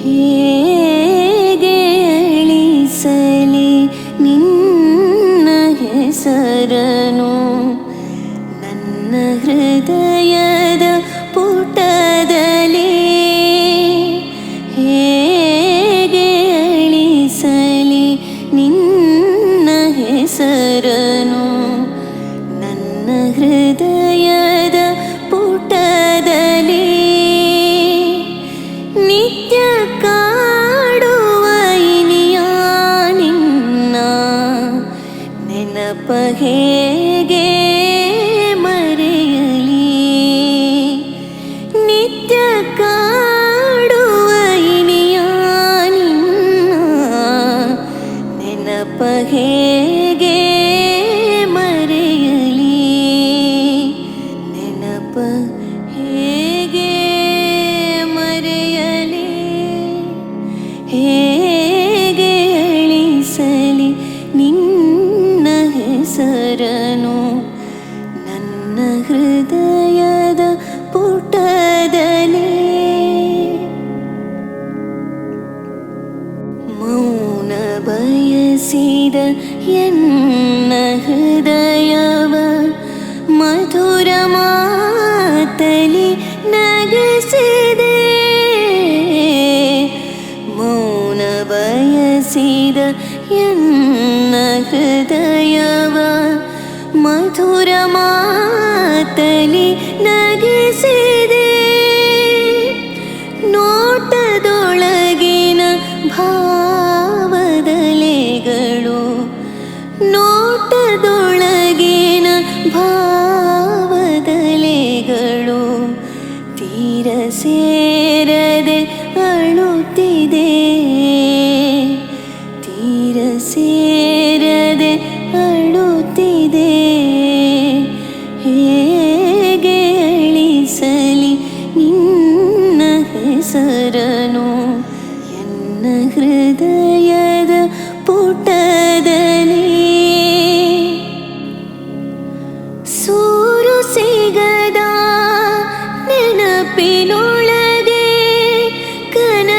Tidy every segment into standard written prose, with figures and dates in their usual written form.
ಹೇಗೆ ಅಳಿಸಲಿ ನಿನ್ನ ಹೆಸರನು ನನ್ನ ಹೃದಯದ ಪುಟದಲ್ಲಿ. ಹೇಗೆ ಅಳಿಸಲಿ ನಿನ್ನ ಹೆಸರನು ನನ್ನ ಹೃದಯದ ಪುಟದಲ್ಲಿ. ನಿತ್ಯ ಕಾಡುವ ಇನಿಯ ನಿನ್ನ ನೆನಪ ಹೇಗೆ ಮರೆಯಲಿ. ನಿತ್ಯ ಕಾಡುವ ಇನಿಯ ನಿನ್ನ ನೆನಪ ಹೇಗೆ ಮರೆಯಲಿ. ನೆನಪ ಹೇಗೆ ಮರೆಯಲಿ. ಹೇಗೆ ಅಳಿಸಲಿ ನಿನ್ನ ಹೆಸರನು ನನ್ನ ಹೃದಯದ ಪುಟದಲ್ಲಿ. ಮೌನ ಬಯಸಿದ ಎನ್ನ ಹೃದಯವ ಮಧುರ ಮಾತಲಿ ನಗಿಸಿದೆ. ಮೌನ ಬಯಸಿದ ಎನ್ನ ಹೃದಯವ ಮಧುರ ಮಾತಲಿ ನಗಿಸಿದೆ. ನೋಟದೊಳಗಿನ ಭಾವದಲೆಗಳು ನೋಟದೊಳಗಿನ ಭಾವದಲೆಗಳು ತೀರ ಸೇರದೆ ಅಳುತ್ತಿದೆ. ತೀರ ಸೇರದೆ ಅಳುತ್ತಿದೆ. ಹೇಗೆ ಅಳಿಸಲಿ ನಿನ್ನ ಹೆಸರನು ಎನ್ನ ಹೃದಯದ ಪುಟದಲ್ಲಿ. ಸೂರು ಸಿಗದ ನೆನಪಿನೊಳಗೆ ಕನಸಿನಿರುಳನು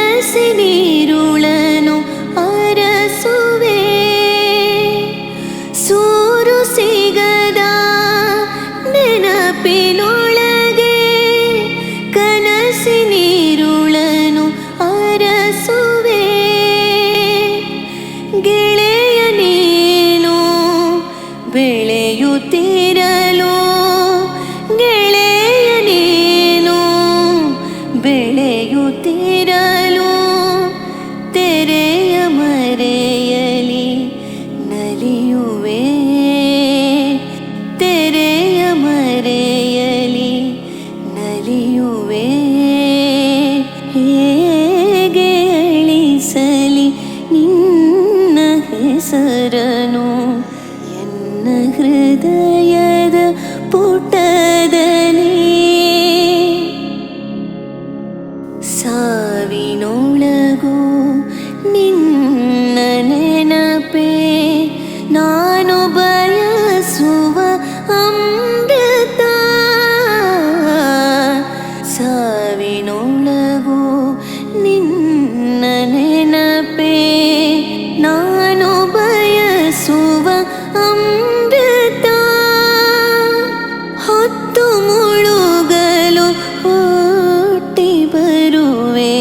ಅರಸುವೆ. ಸೂರು ಸಿಗದ ನೆನಪಿನೊಳಗೆ ಕನಸಿನಿರುಳನು ಅರಸುವೆ. ಗೆಳೆಯ ನೀನು ಬೆಳೆಯುತ್ತಿರಲು ಗೆಳೆಯ ನೀನು ಬೆಳೆಯುತ್ತಿರಲು ತೆರೆಯ ಮರೆಯಲಿ ನಲಿಯುವೆ. ತೆರೆಯ ಮರೆಯಲಿ ನಲಿಯುವೆ. ಹೇಗೆ ಅಳಿಸಲಿ ನಿನ್ನ ಹೆಸರನು ಎನ್ನ ಹೃದಯದ ಪುಟದಲ್ಲಿ. ಸಾವಿನೊಳಗೂ ನಿನ್ನ ನೆನಪೇ ನಾನು ಬಯಸುವ ಅಮೃತ. ಸಾವಿನೊಳಗೂ ನಿನ್ನ ನೆನಪೇ ನಾನು ಬಯಸುವ ಅಮೃತ. ಹೊತ್ತು ಮುಳುಗಲು ಹುಟ್ಟಿ ಬರುವೆ.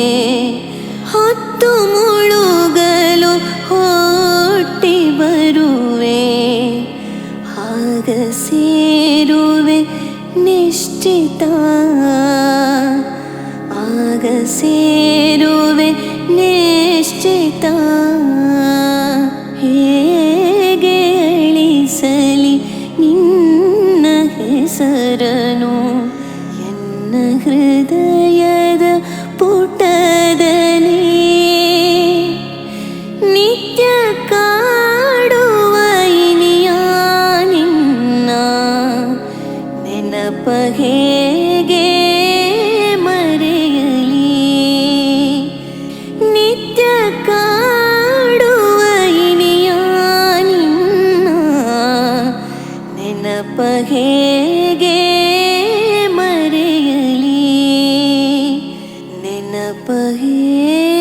ಹೊತ್ತು ಮುಳುಗಲು ಹುಟ್ಟಿ ಬರುವೆ. ಆಗ ಸೇರುವೆ ನಿಶ್ಚಿತ. ಆಗ ಸೇರುವೆ ನಿಶ್ಚಿತ. ಹೇಗೆ ಅಳಿಸಲಿ ನಿನ್ನ ಹೆಸರನು ಎನ್ನ ಹೃದಯದ ಪುಟದಲ್ಲಿ. ನಿತ್ಯ ಕಾಡುವ ಇನಿಯ ನಿನ್ನ ನೆನಪ ಹೇಗೆ ಮರೆಯಲಿ. ನಿತ್ಯ ಕಾಡುವ ಇನಿಯ ನಿನ್ನ ನೆನಪ ಹೇಗೆ ಮರೆಯಲಿ. ನೆನಪ ಹೇಗೆ